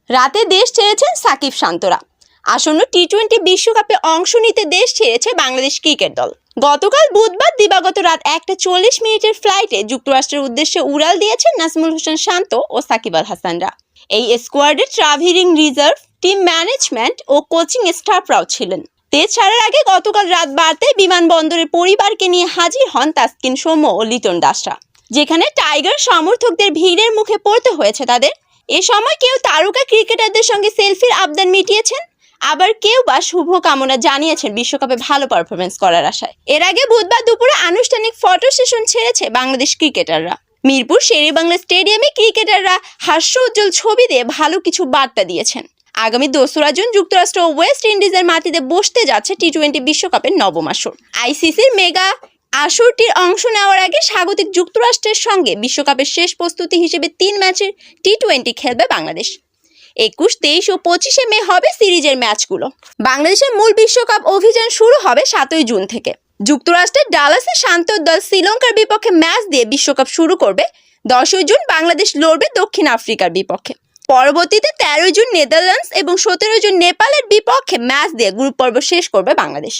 রাতে দেশ ছেড়েছেন সাকিব শান্তরা। আসন্ন টি-20 বিশ্বকাপে অংশ নিতে দেশ ছেড়েছে বাংলাদেশ ক্রিকেট দল। গতকাল বুধবার দিবাগত রাত 1:40 ফ্লাইটে যুক্তরাষ্ট্রের উদ্দেশ্যে উড়াল দিয়েছেন নাজমুল হোসেন শান্ত ও সাকিব আল হাসানরা। এই স্কোয়াডে ট্রাভেলিং রিজার্ভ, টিম ম্যানেজমেন্ট ও কোচিং স্টাফরাও ছিলেন। দেশ ছাড়ার আগে গতকাল রাত 12টায় বিমানবন্দরে পরিবারকে নিয়ে হাজির হন তাসকিন সৌম্য ও লিটন দাসরা, যেখানে টাইগার সমর্থকদের ভিড়ের মুখে পড়তে হয়েছে তাদের। এ সময় কেউ তারকা ক্রিকেটারদের সঙ্গে সেলফির আবদার মিটিয়েছেন, আবার কেউ বা শুভকামনা জানিয়েছেন বিশ্বকাপে ভালো পারফরমেন্স করার আশায়। এর আগে বুধবার দুপুরে আনুষ্ঠানিক ফটো সেশন ছেড়েছে বাংলাদেশ ক্রিকেটাররা। মিরপুর শেরেবাংলা স্টেডিয়ামে ক্রিকেটাররা হাস্যোজ্জ্বল ছবি দিয়ে ভালো কিছু বার্তা দিয়েছেন। আগামী 2রা জুন যুক্তরাষ্ট্র ও ওয়েস্ট ইন্ডিজের মাটিতে বসতে যাচ্ছে টি-20 বিশ্বকাপের নবম আসর। আইসিসির মেগা আসরটির অংশ নেওয়ার আগে স্বাগতিক যুক্তরাষ্ট্রের সঙ্গে বিশ্বকাপের শেষ প্রস্তুতি হিসেবে 3 ম্যাচের টি-20 খেলবে বাংলাদেশ। 21, 23 ও 25 মে হবে সিরিজের ম্যাচগুলো। বাংলাদেশের মূল বিশ্বকাপ অভিযান শুরু হবে 7 জুন থেকে। যুক্তরাষ্ট্রের ডালাসে শান্তর দল শ্রীলঙ্কার বিপক্ষে ম্যাচ দিয়ে বিশ্বকাপ শুরু করবে। 10 জুন বাংলাদেশ লড়বে দক্ষিণ আফ্রিকার বিপক্ষে। পরবর্তীতে 13 জুন নেদারল্যান্ডস এবং 17 জুন নেপালের বিপক্ষে ম্যাচ দিয়ে গ্রুপ পর্ব শেষ করবে বাংলাদেশ।